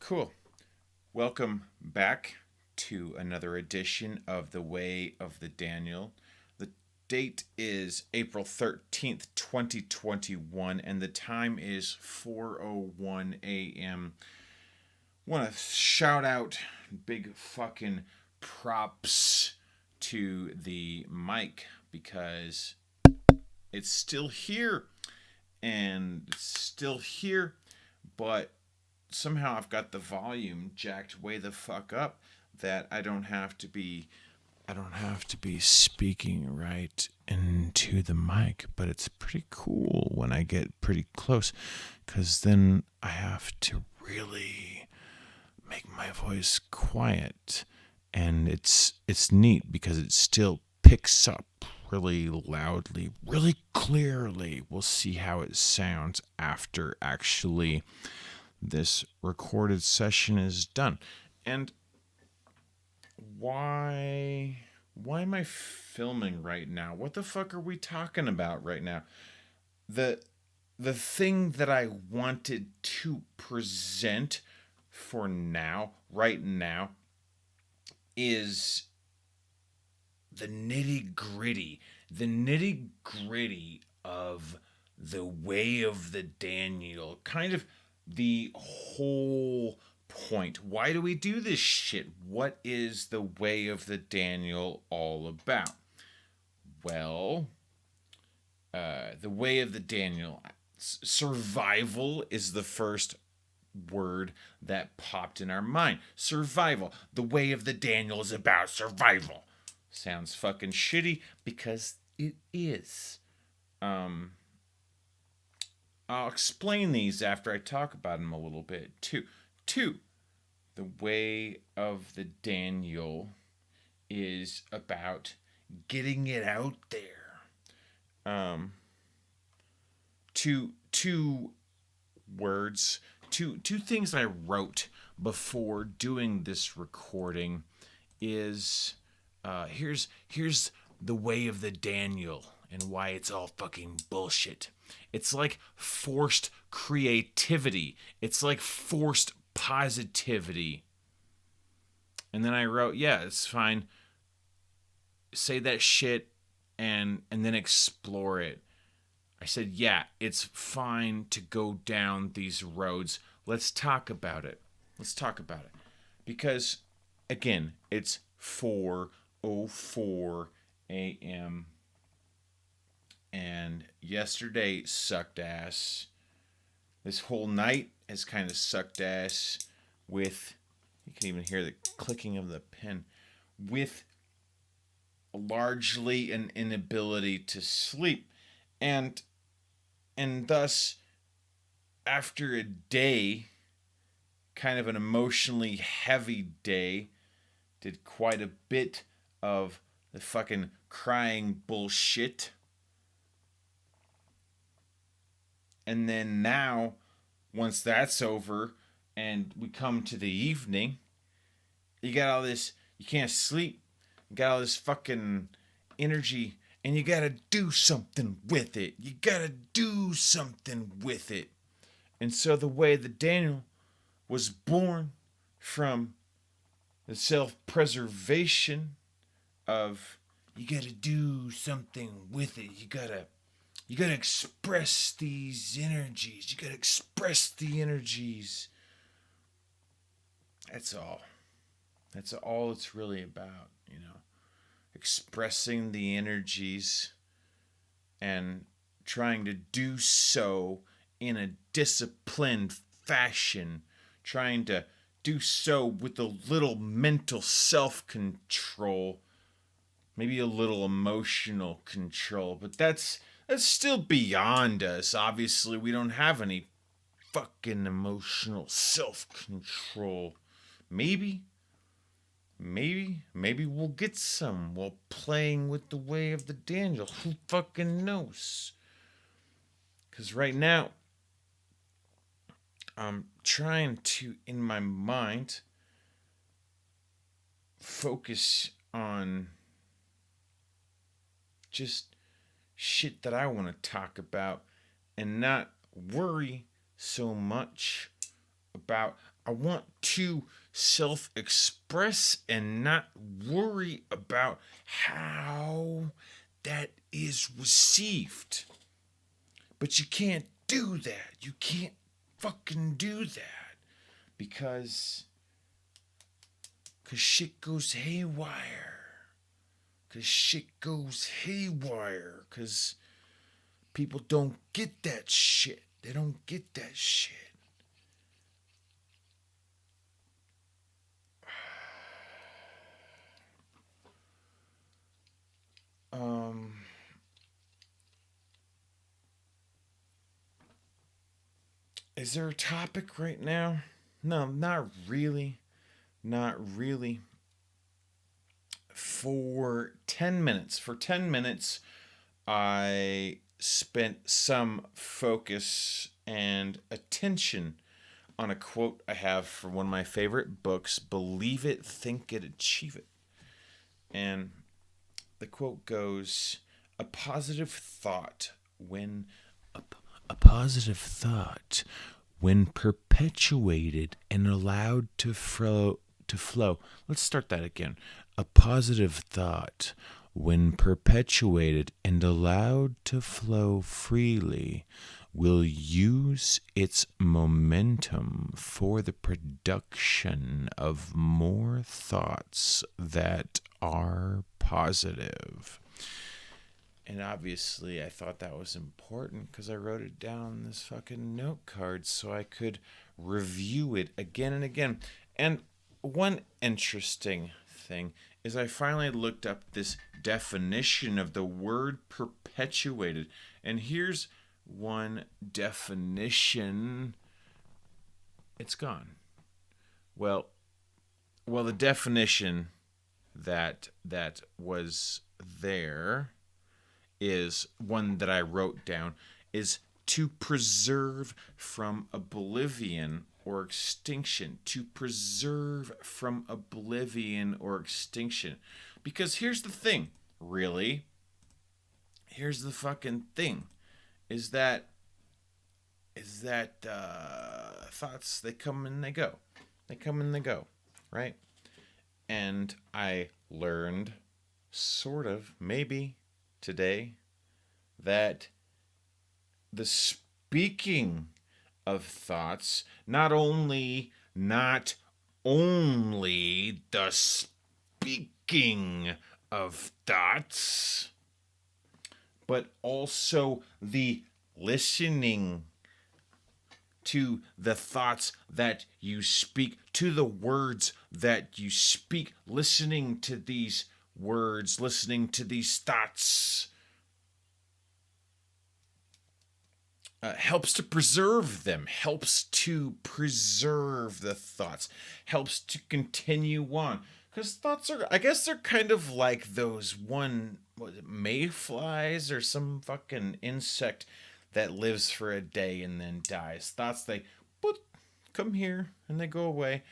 Cool. Welcome back to another edition of The Way of the Daniel. The date is April 13th, 2021, and the time is 4:01 a.m. Want to shout out big fucking props to the mic because it's still here and it's still here, but somehow I've got the volume jacked way the fuck up that I don't have to be speaking right into the mic, but it's pretty cool when I get pretty close cuz then I have to really make my voice quiet, and it's neat because it still picks up really loudly, really clearly. We'll see how it sounds after actually this recorded session is done. And why am I filming right now? What the fuck are we talking about right now? The the thing that I wanted to present for now, right now, is the nitty gritty of the way of the Daniel, kind of the whole point. Why do we do this shit? What is the way of the Daniel all about? Well, the way of the Daniel, survival is the first word that popped in our mind. Survival. The way of the Daniel is about survival. Sounds fucking shitty because it is. Um, I'll explain these after I talk about them a little bit too. Two, the way of the Daniel is about getting it out there. Two words, two things I wrote before doing this recording is here's the way of the Daniel and why it's all fucking bullshit. It's like forced creativity. It's like forced positivity. And then I wrote, yeah, it's fine. Say that shit and then explore it. I said, yeah, it's fine to go down these roads. Let's talk about it. Let's talk about it. Because, again, it's 4:04 a.m. And yesterday sucked ass. This whole night has kind of sucked ass with, you can even hear the clicking of the pen, with largely an inability to sleep. And thus, after a day, kind of an emotionally heavy day, did quite a bit of the fucking crying bullshit. And then now, once that's over and we come to the evening, you got all this, you can't sleep, you got all this fucking energy, and you gotta do something with it. You gotta do something with it. And so the way that Daniel was born from the self-preservation of you gotta do something with it. You gotta express these energies. You gotta express the energies. That's all. That's all it's really about, you know. Expressing the energies and trying to do so in a disciplined fashion, trying to do so with a little mental self-control, maybe a little emotional control, but that's still beyond us. Obviously, we don't have any fucking emotional self-control. Maybe we'll get some while playing with the way of the Daniel. Who fucking knows? Because right now, I'm trying to, in my mind, focus on just shit that I want to talk about and not worry so much about I want to self-express and not worry about how that is received. But you can't do that. You can't fucking do that because shit goes haywire. Because shit goes haywire. Because people don't get that shit. They don't get that shit. Is there a topic right now? No, not really. Not really. For 10 minutes, I spent some focus and attention on a quote I have from one of my favorite books, Believe It, Think It, Achieve It. And the quote goes, a positive thought when a positive thought when perpetuated and allowed to flow. Let's start that again. A positive thought when perpetuated and allowed to flow freely will use its momentum for the production of more thoughts that are positive. And obviously, I thought that was important because I wrote it down on this fucking note card so I could review it again and again. And one interesting thing is I finally looked up this definition of the word perpetuated. And here's one definition. It's gone. Well, the definition that was there is one that I wrote down, is to preserve from oblivion or extinction. To preserve from oblivion or extinction. Because here's the thing, really. Here's the fucking thing. Is that thoughts, they come and they go. They come and they go, right? And I learned, sort of, maybe, today, that the speaking of thoughts, not only the speaking of thoughts, but also the listening to the thoughts that you speak, to the words that you speak, listening to these words, listening to these thoughts, helps to preserve them, helps to preserve the thoughts, helps to continue on. Because thoughts are, I guess they're kind of like those mayflies or some fucking insect that lives for a day and then dies. Thoughts, they come here and they go away.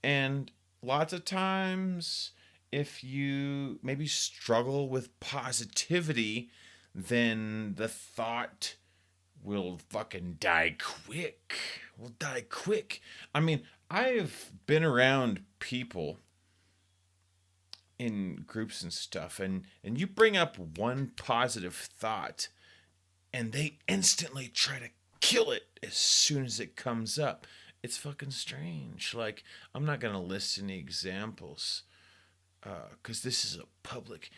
And lots of times, if you maybe struggle with positivity, then the thought will fucking die quick. Will die quick. I mean, I've been around people in groups and stuff, and you bring up one positive thought, and they instantly try to kill it as soon as it comes up. It's fucking strange. Like, I'm not gonna list any examples, because this is a public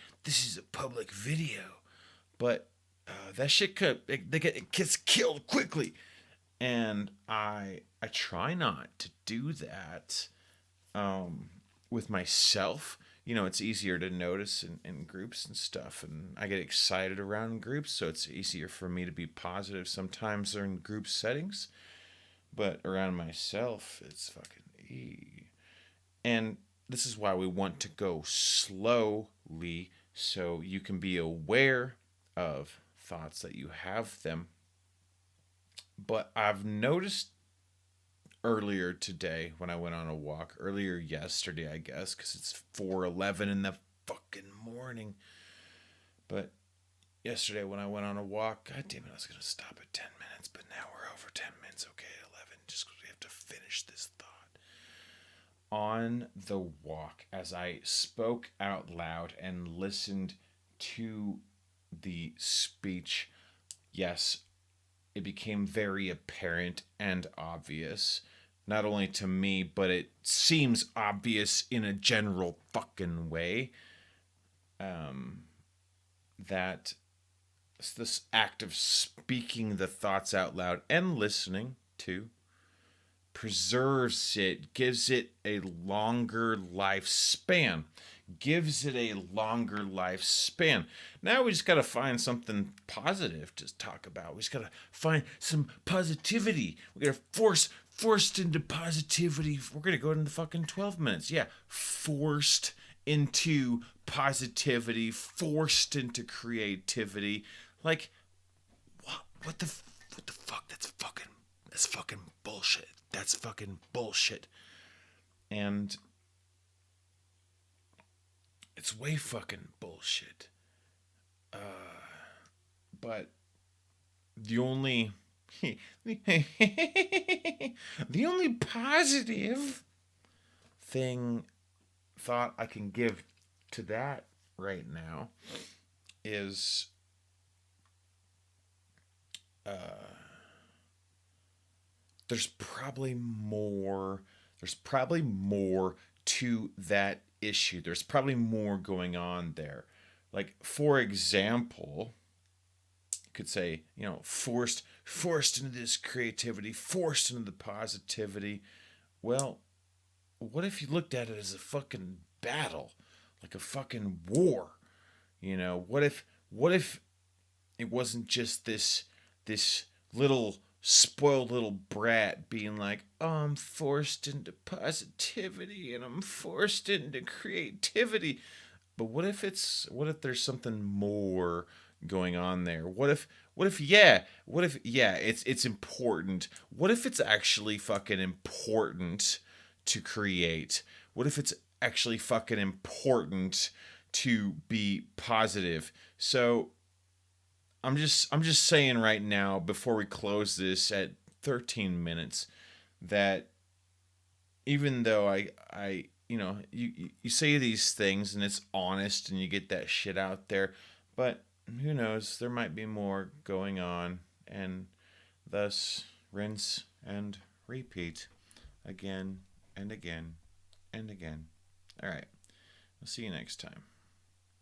video, but that shit it gets killed quickly, and I try not to do that with myself. You know, it's easier to notice in groups and stuff, and I get excited around groups, so it's easier for me to be positive sometimes they're in group settings, but around myself, it's fucking And this is why we want to go slowly, so you can be aware of thoughts that you have them. But I've noticed earlier today when I went on a walk, earlier yesterday, I guess, because it's 4:11 in the fucking morning. But yesterday when I went on a walk, god damn it, I was going to stop at 10 minutes, but now we're over 10 minutes. Okay, 11, just because we have to finish this thought. on the walk, as I spoke out loud and listened to the speech, yes, it became very apparent and obvious. Not only to me, but it seems obvious in a general fucking way, that this act of speaking the thoughts out loud and listening to preserves it, gives it a longer lifespan. Gives it a longer lifespan. Now we just got to find something positive to talk about. We just got to find some positivity. We got to forced into positivity. We're going to go into fucking 12 minutes. Yeah, forced into positivity, forced into creativity. Like, what the fuck? That's fucking bullshit. That's fucking bullshit. And it's way fucking bullshit. But the only the only positive thought I can give to that right now is there's probably more to that issue. There's probably more going on there. Like, for example, you could say, forced into this creativity, forced into the positivity. Well, what if you looked at it as a fucking battle, like a fucking war? What if it wasn't just this little spoiled little brat being like, oh, I'm forced into positivity and I'm forced into creativity. But what if there's something more going on there? It's important. What if it's actually fucking important to create? What if it's actually fucking important to be positive? So I'm just saying right now, before we close this at 13 minutes, that even though I you say these things and it's honest and you get that shit out there, but who knows, there might be more going on, and thus rinse and repeat again and again and again. All right, I'll see you next time.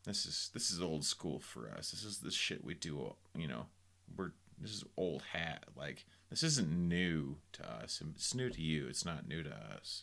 This is old school for us. This is the shit we do. This is old hat. Like, this isn't new to us. It's new to you. It's not new to us.